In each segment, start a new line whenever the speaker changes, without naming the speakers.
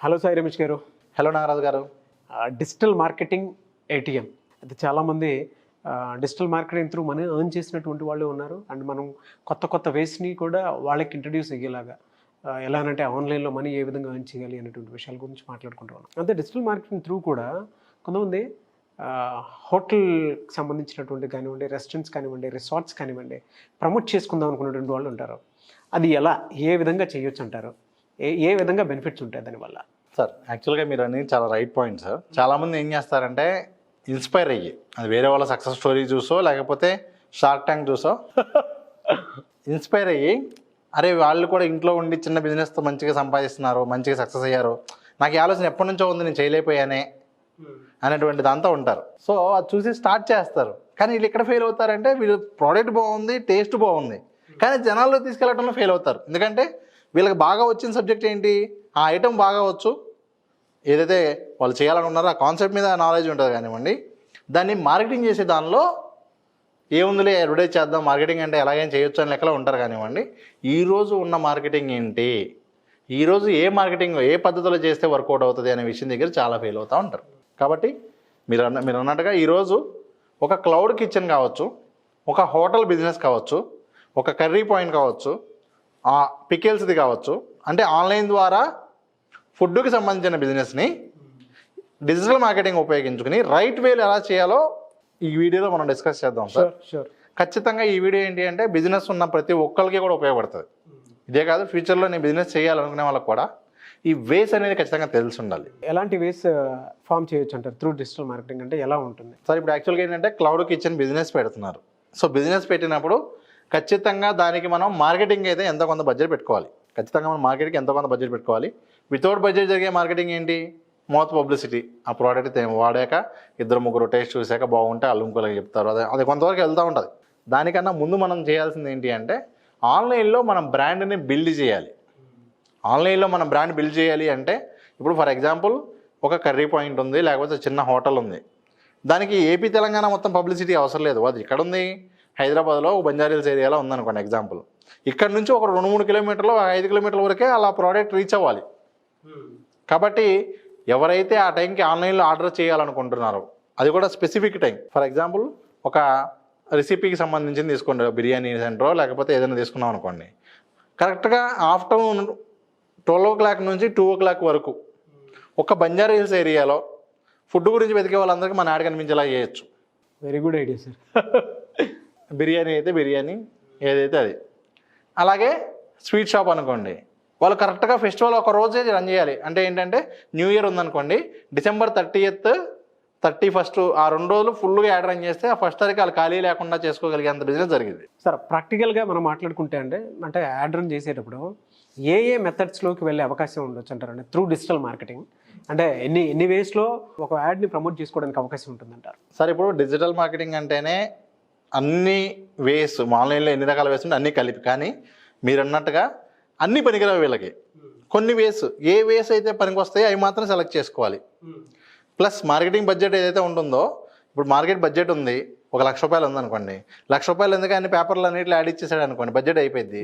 Hello Sai Ramesh గారు.
Hello Nagaraju గారు.
Digital marketing ATM అయితే చాలామంది digital marketing through money earn చేసినటువంటి వాళ్ళు ఉన్నారు. అండ్ మనం కొత్త వేస్ని కూడా వాళ్ళకి ఇంట్రడ్యూస్ అయ్యేలాగా ఎలానంటే ఆన్లైన్లో మనీ ఏ విధంగా ఎర్న్ చేయాలి అనేటువంటి విషయాల గురించి మాట్లాడుకుంటూ ఉన్నాం. అంతే డిజిటల్ మార్కెటింగ్ త్రూ కూడా కొంతమంది హోటల్కి సంబంధించినటువంటి కానివ్వండి, రెస్టారెంట్స్ కానివ్వండి, రిసార్ట్స్ కానివ్వండి ప్రమోట్ చేసుకుందాం అనుకున్నటువంటి వాళ్ళు ఉంటారు. అది ఎలా ఏ విధంగా చేయొచ్చు అంటారు? ఏ విధంగా బెనిఫిట్స్ ఉంటాయి దానివల్ల?
సార్ యాక్చువల్గా మీరు అనేది చాలా రైట్ పాయింట్ సార్. చాలామంది ఏం చేస్తారంటే ఇన్స్పైర్ అయ్యి అది వేరే వాళ్ళ సక్సెస్ స్టోరీ చూసో లేకపోతే షార్క్ ట్యాంక్ చూసో ఇన్స్పైర్ అయ్యి అరే వాళ్ళు కూడా ఇంట్లో ఉండి చిన్న బిజినెస్తో మంచిగా సంపాదిస్తున్నారు, మంచిగా సక్సెస్ అయ్యారు, నాకు ఈ ఆలోచన ఎప్పటి నుంచో ఉంది, నేను చేయలేకపోయానే అనేటువంటి దాంతో ఉంటారు. సో అది చూసి స్టార్ట్ చేస్తారు. కానీ వీళ్ళు ఎక్కడ ఫెయిల్ అవుతారంటే వీళ్ళు ప్రోడక్ట్ బాగుంది, టేస్ట్ బాగుంది, కానీ జనాల్లో తీసుకెళ్ళడంలో ఫెయిల్ అవుతారు. ఎందుకంటే వీళ్ళకి బాగా వచ్చిన సబ్జెక్ట్ ఏంటి, ఆ ఐటెం బాగా వచ్చు, ఏదైతే వాళ్ళు చేయాలని ఉన్నారో ఆ కాన్సెప్ట్ మీద నాలెడ్జ్ ఉంటుంది కానివ్వండి, దాన్ని మార్కెటింగ్ చేసే దానిలో ఏముందిలే అడ్వర్టైజ్ చేద్దాం, మార్కెటింగ్ అంటే ఎలాగైనా చేయొచ్చు అని లెక్కలో ఉంటారు కానివ్వండి. ఈరోజు ఉన్న మార్కెటింగ్ ఏంటి, ఈరోజు ఏ మార్కెటింగ్ ఏ పద్ధతిలో చేస్తే వర్కౌట్ అవుతుంది అనే విషయం దగ్గర చాలా ఫెయిల్ అవుతూ ఉంటారు. కాబట్టి మీరు అన్నట్టుగా ఈరోజు ఒక క్లౌడ్ కిచెన్ కావచ్చు, ఒక హోటల్ బిజినెస్ కావచ్చు, ఒక కర్రీ పాయింట్ కావచ్చు, పికిల్స్ది కావచ్చు, అంటే ఆన్లైన్ ద్వారా ఫుడ్కి సంబంధించిన బిజినెస్ని డిజిటల్ మార్కెటింగ్ ఉపయోగించుకుని రైట్ వేలో ఎలా చేయాలో ఈ వీడియోలో మనం డిస్కస్ చేద్దాం సార్. ఖచ్చితంగా ఈ వీడియో ఏంటి అంటే బిజినెస్ ఉన్న ప్రతి ఒక్కరికి కూడా ఉపయోగపడుతుంది. ఇదే కాదు, ఫ్యూచర్లో నేను బిజినెస్ చేయాలనుకునే వాళ్ళకి కూడా ఈ వేస్ అనేది ఖచ్చితంగా తెలిసి ఉండాలి.
ఎలాంటి వేస్ ఫామ్ చేయొచ్చు అంటారు త్రూ డిజిటల్ మార్కెటింగ్? అంటే ఎలా ఉంటుంది
సార్? ఇప్పుడు యాక్చువల్గా ఏంటంటే క్లౌడ్ కిచెన్ బిజినెస్ పెడుతున్నారు. సో బిజినెస్ పెట్టినప్పుడు ఖచ్చితంగా దానికి మనం మార్కెటింగ్ అయితే ఎంతో కొంత బడ్జెట్ పెట్టుకోవాలి. ఖచ్చితంగా మనం మార్కెట్కి ఎంతో కొంత బడ్జెట్ పెట్టుకోవాలి. వితౌట్ బడ్జెట్ జరిగే మార్కెటింగ్ ఏంటి, మౌత్ పబ్లిసిటీ. ఆ ప్రోడక్ట్ వాడాక ఇద్దరు ముగ్గురు టేస్ట్ చూసాక బాగుంటే అల్లుకోలేక చెప్తారు, అది కొంతవరకు వెళ్తూ ఉంటుంది. దానికన్నా ముందు మనం చేయాల్సింది ఏంటి అంటే ఆన్లైన్లో మనం బ్రాండ్ని బిల్డ్ చేయాలి. ఆన్లైన్లో మనం బ్రాండ్ బిల్డ్ చేయాలి అంటే ఇప్పుడు ఫర్ ఎగ్జాంపుల్ ఒక కర్రీ పాయింట్ ఉంది, లేకపోతే చిన్న హోటల్ ఉంది, దానికి ఏపీ తెలంగాణ మొత్తం పబ్లిసిటీ అవసరం లేదు. అది ఇక్కడ ఉంది, హైదరాబాద్లో బంజారీల్స్ ఏరియాలో ఉందనుకోండి ఎగ్జాంపుల్. ఇక్కడ నుంచి ఒక 2-3 కిలోమీటర్లు 5 కిలోమీటర్ల వరకే అలా ప్రోడక్ట్ రీచ్ అవ్వాలి. కాబట్టి ఎవరైతే ఆ టైంకి ఆన్లైన్లో ఆర్డర్ చేయాలనుకుంటున్నారో అది కూడా స్పెసిఫిక్ టైం, ఫర్ ఎగ్జాంపుల్ ఒక రెసిపీకి సంబంధించింది తీసుకోండి, బిర్యానీ సెంటరో లేకపోతే ఏదైనా తీసుకున్నాం అనుకోండి, కరెక్ట్గా ఆఫ్టర్నూన్ 12 o'clock నుంచి 2 o'clock వరకు ఒక బంజారా హిల్స్ ఏరియాలో ఫుడ్ గురించి వెతికే వాళ్ళందరికీ మన యాడ్ కనిపించేలా చేయొచ్చు.
Very good idea sir.
Biryani అయితే బిర్యానీ, ఏదైతే అది. అలాగే స్వీట్ షాప్ అనుకోండి, వాళ్ళు కరెక్ట్గా ఫెస్టివల్ ఒక రోజే రన్ చేయాలి. అంటే ఏంటంటే న్యూ ఇయర్ ఉందనుకోండి, December 30th 31st ఆ 2 రోజులు ఫుల్గా యాడ్ రన్ చేస్తే ఆ ఫస్ట్ తారీఖు వాళ్ళు ఖాళీ లేకుండా చేసుకోగలిగేంత బిజినెస్ జరిగింది.
సార్ ప్రాక్టికల్గా మనం మాట్లాడుకుంటే అంటే యాడ్ రన్ చేసేటప్పుడు ఏ మెథడ్స్లోకి వెళ్ళే అవకాశం ఉండొచ్చు అంటారండి త్రూ డిజిటల్ మార్కెటింగ్? అంటే ఎన్ని వేస్లో ఒక యాడ్ని ప్రమోట్ చేసుకోవడానికి అవకాశం ఉంటుందంటారు?
సార్ ఇప్పుడు డిజిటల్ మార్కెటింగ్ అంటేనే అన్ని వేస్, ఆన్లైన్లో ఎన్ని రకాల వేస్ ఉంటే అన్నీ కలిపి. కానీ మీరు అన్నట్టుగా అన్ని పనికిరావు వీళ్ళకి. కొన్ని వేస్, ఏ వేస్ అయితే పనికి వస్తాయో అవి మాత్రం సెలెక్ట్ చేసుకోవాలి. ప్లస్ మార్కెటింగ్ బడ్జెట్ ఏదైతే ఉంటుందో, ఇప్పుడు మార్కెట్ బడ్జెట్ ఉంది, ఒక ₹1,00,000 ఉందనుకోండి, ₹1,00,000 ఎందుకు అన్ని పేపర్లు అన్నింటిలో యాడ్ ఇచ్చేసాడు అనుకోండి, బడ్జెట్ అయిపోయింది.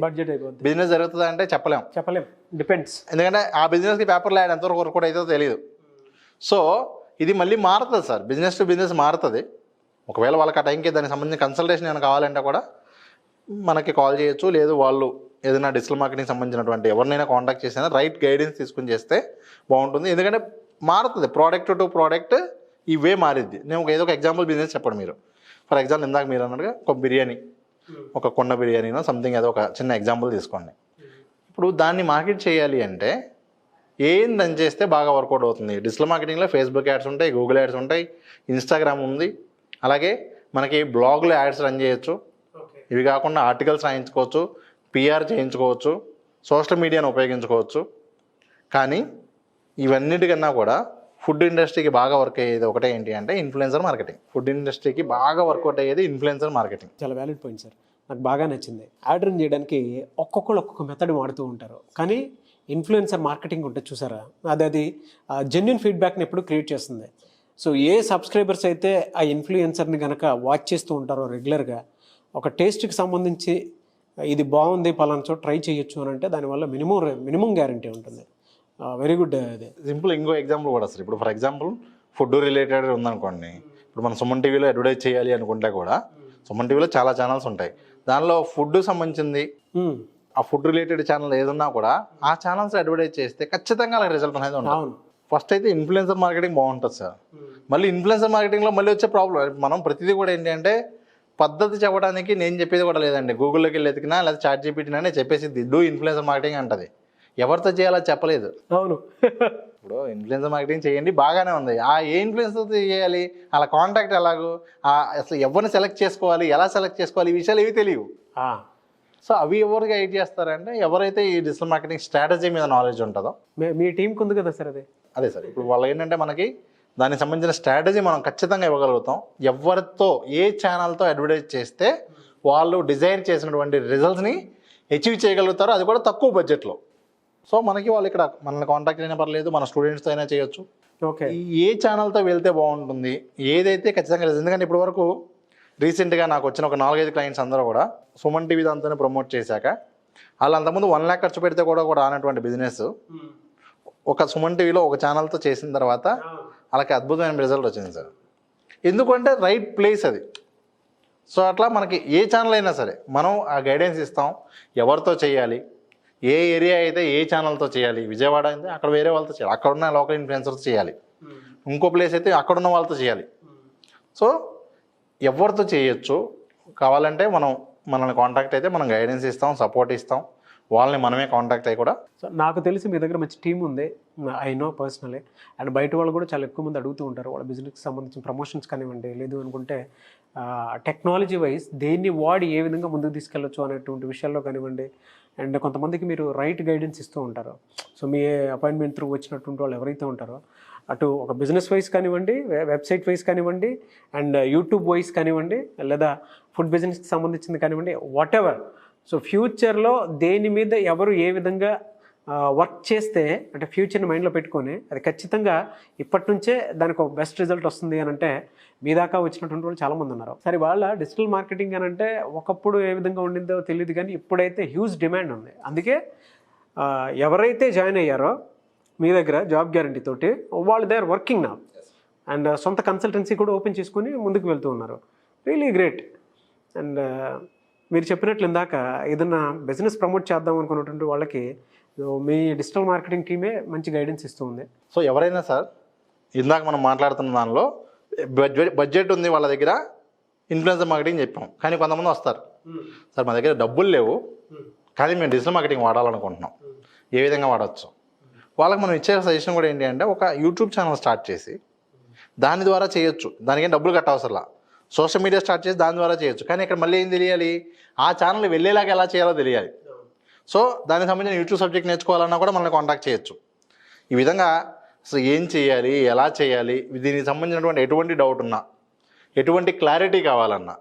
బిజినెస్ జరుగుతుందా అంటే చెప్పలేం,
డిపెండ్స్.
ఎందుకంటే ఆ బిజినెస్కి పేపర్లో యాడ్ ఎంతవరకు వర్క్ అవుతుందో తెలియదు. సో ఇది మళ్ళీ మారుతుంది సార్, బిజినెస్ టు బిజినెస్ మారుతుంది. ఒకవేళ వాళ్ళకి ఆ టైంకి దానికి సంబంధించిన కన్సల్టేషన్ ఏమైనా కావాలంటే కూడా మనకి కాల్ చేయొచ్చు. లేదు వాళ్ళు ఏదైనా డిజిటల్ మార్కెటింగ్ సంబంధించినటువంటి ఎవరినైనా కాంటాక్ట్ చేసినా రైట్ గైడెన్స్ తీసుకుని చేస్తే బాగుంటుంది. ఎందుకంటే మారుతుంది, ప్రోడక్ట్ టు ప్రోడక్ట్ ఈ వే మారిద్ది. నేను ఏదో ఒక ఎగ్జాంపుల్ బిజినెస్ చెప్పండి మీరు. ఫర్ ఎగ్జాంపుల్ ఇందాక మీరు అన్నట్టుగా ఒక బిర్యానీ, ఒక కొండ బిర్యానీనో సంథింగ్ ఏదో ఒక చిన్న ఎగ్జాంపుల్ తీసుకోండి. ఇప్పుడు దాన్ని మార్కెట్ చేయాలి అంటే ఏం రన్ చేస్తే బాగా వర్కౌట్ అవుతుంది? డిజిటల్ మార్కెటింగ్లో ఫేస్బుక్ యాడ్స్ ఉంటాయి, గూగుల్ యాడ్స్ ఉంటాయి, ఇన్స్టాగ్రామ్ ఉంది, అలాగే మనకి బ్లాగ్లో యాడ్స్ రన్ చేయొచ్చు. ఇవి కాకుండా ఆర్టికల్స్ రాయించుకోవచ్చు, PR చేయించుకోవచ్చు, సోషల్ మీడియాను ఉపయోగించుకోవచ్చు. కానీ ఇవన్నిటికన్నా కూడా ఫుడ్ ఇండస్ట్రీకి బాగా వర్క్ అయ్యేది ఒకటే ఏంటి అంటే ఇన్ఫ్లుయెన్సర్ మార్కెటింగ్. ఫుడ్ ఇండస్ట్రీకి బాగా వర్కౌట్ అయ్యేది ఇన్ఫ్లుయెన్సర్ మార్కెటింగ్.
చాలా వ్యాలిడ్ పాయింట్ సార్, నాకు బాగా నచ్చింది. యాడ్ రన్ చేయడానికి ఒక్కొక్కరు ఒక్కొక్క మెథడ్ వాడుతూ ఉంటారు. కానీ ఇన్ఫ్లుయెన్సర్ మార్కెటింగ్ ఉంటుంది చూసారా, అది జెన్యున్ ఫీడ్బ్యాక్ని ఎప్పుడు క్రియేట్ చేస్తుంది. సో ఏ సబ్స్క్రైబర్స్ అయితే ఆ ఇన్ఫ్లుయెన్సర్ని కనుక వాచ్ చేస్తూ ఉంటారో రెగ్యులర్గా, ఒక టేస్ట్కి సంబంధించి ఇది బాగుంది పలానా చోట ట్రై చేయొచ్చు అని అంటే దానివల్ల మినిమం గ్యారంటీ ఉంటుంది. వెరీ గుడ్ అది.
సింపుల్ ఇంకో ఎగ్జాంపుల్ కూడా సార్. ఇప్పుడు ఫర్ ఎగ్జాంపుల్ ఫుడ్ రిలేటెడ్ ఉందనుకోండి, ఇప్పుడు మనం సుమన్ టీవీలో అడ్వర్టైజ్ చేయాలి అనుకుంటే కూడా సుమన్ టీవీలో చాలా ఛానల్స్ ఉంటాయి. దానిలో ఫుడ్ సంబంధించింది ఆ ఫుడ్ రిలేటెడ్ ఛానల్ ఏదన్నా కూడా ఆ ఛానల్స్ అడ్వర్టైజ్ చేస్తే ఖచ్చితంగా అలా రిజల్ట్ అనేది ఉంటుంది. ఫస్ట్ అయితే ఇన్ఫ్లుయెన్సర్ మార్కెటింగ్ బాగుంటుంది సార్. మళ్ళీ ఇన్ఫ్లుయెన్సర్ మార్కెటింగ్లో మళ్ళీ వచ్చే ప్రాబ్లం, మనం ప్రతిదీ కూడా ఏంటి అంటే పద్ధతి చెప్పడానికి నేను చెప్పేది కూడా లేదండి. గూగుల్లోకి వెళ్ళి ఎతికినా లేదా చాట్ జీపీటీనే చెప్పేసి డూ ఇన్ఫ్లుయెన్సర్ మార్కెటింగ్ అంటది. ఎవరితో చేయాలో చెప్పలేదు.
అవును.
ఇప్పుడు ఇన్ఫ్లుయెన్సర్ మార్కెటింగ్ చేయండి బాగానే ఉంది, ఆ ఏ ఇన్ఫ్లుయెన్సర్తో చేయాలి, అలా కాంటాక్ట్ ఎలాగో, అసలు ఎవరిని సెలెక్ట్ చేసుకోవాలి, ఎలా సెలెక్ట్ చేసుకోవాలి, ఈ విషయాలు ఏవి తెలియవు. సో అవి ఎవరికి గైడ్ చేస్తారంటే ఎవరైతే ఈ డిజిటల్ మార్కెటింగ్ స్ట్రాటజీ మీద నాలెడ్జ్ ఉంటుందో.
మీ టీంకి ఉంది కదా సార్
అదే సార్. ఇప్పుడు వాళ్ళు ఏంటంటే మనకి దానికి సంబంధించిన స్ట్రాటజీ మనం ఖచ్చితంగా ఇవ్వగలుగుతాం. ఎవరితో ఏ ఛానల్తో అడ్వర్టైజ్ చేస్తే వాళ్ళు డిజైర్ చేసినటువంటి రిజల్ట్స్ని అచీవ్ చేయగలుగుతారో, అది కూడా తక్కువ బడ్జెట్లో. సో మనకి వాళ్ళు ఇక్కడ మనల్ని కాంటాక్ట్ అయినా పర్లేదు, మన స్టూడెంట్స్తో అయినా చేయొచ్చు.
ఓకే.
ఏ ఛానల్తో వెళ్తే బాగుంటుంది, ఏదైతే ఖచ్చితంగా. ఎందుకంటే ఇప్పటి వరకు రీసెంట్గా నాకు వచ్చిన ఒక 4-5 క్లయింట్స్ అందరూ కూడా సుమన్ టీవీ దాంతోనే ప్రమోట్ చేశాక, వాళ్ళు అంతకుముందు 1 lakh ఖర్చు పెడితే కూడా రానటువంటి బిజినెస్ ఒక సుమన్ టీవీలో ఒక ఛానల్తో చేసిన తర్వాత వాళ్ళకి అద్భుతమైన రిజల్ట్ వచ్చింది సార్. ఎందుకంటే రైట్ ప్లేస్ అది. సో అట్లా మనకి ఏ ఛానల్ అయినా సరే మనం ఆ గైడెన్స్ ఇస్తాం, ఎవరితో చేయాలి, ఏ ఏరియా అయితే ఏ ఛానల్తో చేయాలి. విజయవాడ అయితే అక్కడ వేరే వాళ్ళతో చేయాలి, అక్కడ ఉన్న లోకల్ ఇన్ఫ్లుయెన్సర్తో చేయాలి. ఇంకో ప్లేస్ అయితే అక్కడ ఉన్న వాళ్ళతో చేయాలి. సో ఎవరితో చేయొచ్చు, కావాలంటే మనల్ని కాంటాక్ట్ అయితే మనం గైడెన్స్ ఇస్తాం, సపోర్ట్ ఇస్తాం, వాళ్ళని మనమే కాంటాక్ట్ అయ్యి కూడా.
సో నాకు తెలిసి మీ దగ్గర మంచి టీం ఉంది, ఐ నో పర్సనలీ. అండ్ బయట వాళ్ళు కూడా చాలా ఎక్కువ మంది అడుగుతూ ఉంటారు, వాళ్ళ బిజినెస్కి సంబంధించిన ప్రమోషన్స్ కానివ్వండి, లేదు అనుకుంటే టెక్నాలజీ వైజ్ దేన్ని వాడి ఏ విధంగా ముందుకు తీసుకెళ్ళొచ్చు అనేటువంటి విషయాల్లో కానివ్వండి. అండ్ కొంతమందికి మీరు రైట్ గైడెన్స్ ఇస్తూ ఉంటారు. సో మీ అపాయింట్మెంట్ త్రూ వచ్చినటువంటి వాళ్ళు ఎవరైతే ఉంటారో, అటు ఒక బిజినెస్ వైజ్ కానివ్వండి, వెబ్సైట్ వైజ్ కానివ్వండి, అండ్ యూట్యూబ్ వైజ్ కానివ్వండి, లేదా ఫుడ్ బిజినెస్కి సంబంధించింది కానివ్వండి, వాట్ ఎవర్. సో ఫ్యూచర్లో దేని మీద ఎవరు ఏ విధంగా వర్క్ చేస్తే, అంటే ఫ్యూచర్ని మైండ్లో పెట్టుకొని అది ఖచ్చితంగా ఇప్పటి నుంచే దానికి ఒక బెస్ట్ రిజల్ట్ వస్తుంది అని అంటే మీ దాకా వచ్చినటువంటి వాళ్ళు చాలామంది ఉన్నారు. సరే, వాళ్ళ డిజిటల్ మార్కెటింగ్ అని అంటే ఒకప్పుడు ఏ విధంగా ఉండిందో తెలియదు, కానీ ఇప్పుడైతే హ్యూజ్ డిమాండ్ ఉంది. అందుకే ఎవరైతే జాయిన్ అయ్యారో మీ దగ్గర జాబ్ గ్యారంటీ తోటి, వాళ్ళు దే ఆర్ వర్కింగ్ నా, అండ్ సొంత కన్సల్టెన్సీ కూడా ఓపెన్ చేసుకుని ముందుకు వెళ్తూ ఉన్నారు. Really great. అండ్ మీరు చెప్పినట్లు ఇందాక ఏదన్నా బిజినెస్ ప్రమోట్ చేద్దాం అనుకున్నటువంటి వాళ్ళకి మీ డిజిటల్ మార్కెటింగ్ టీమే మంచి గైడెన్స్ ఇస్తూ ఉంది.
సో ఎవరైనా సార్, ఇందాక మనం మాట్లాడుతున్న దానిలో బడ్జెట్ ఉంది వాళ్ళ దగ్గర, ఇన్ఫ్లుయెన్సర్ మార్కెటింగ్ చెప్పాం, కానీ కొంతమంది వస్తారు, సార్ మా దగ్గర డబ్బులు లేవు కానీ మేము డిజిటల్ మార్కెటింగ్ వాడాలనుకుంటున్నాం, ఏ విధంగా వాడచ్చు. వాళ్ళకి మనం ఇచ్చే సజెషన్ కూడా ఏంటి అంటే, ఒక యూట్యూబ్ ఛానల్ స్టార్ట్ చేసి దాని ద్వారా చేయొచ్చు, దానికేం డబ్బులు కట్టవసరలా. సోషల్ మీడియా స్టార్ట్ చేసి దాని ద్వారా చేయొచ్చు, కానీ ఇక్కడ మళ్ళీ ఏం తెలియాలి, ఆ ఛానల్ వెళ్ళేలాగా ఎలా చేయాలో తెలియాలి. సో దానికి సంబంధించిన యూట్యూబ్ సబ్జెక్ట్ నేర్చుకోవాలన్నా కూడా మనల్ని కాంటాక్ట్ చేయొచ్చు. ఈ విధంగా అసలు ఏం చేయాలి, ఎలా చేయాలి, దీనికి సంబంధించినటువంటి ఎటువంటి డౌట్ ఉన్నా, ఎటువంటి క్లారిటీ కావాలన్నా,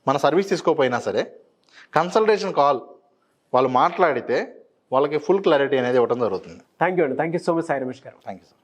మన సర్వీస్ తీసుకోకపోయినా సరే కన్సల్టేషన్ కాల్ వాళ్ళు మాట్లాడితే వాళ్ళకి ఫుల్ క్లారిటీ అనేది ఇవ్వడం జరుగుతుంది.
థ్యాంక్ యూ అండి. Thank you so much Sai Ramesh గారు.
Thank you sir.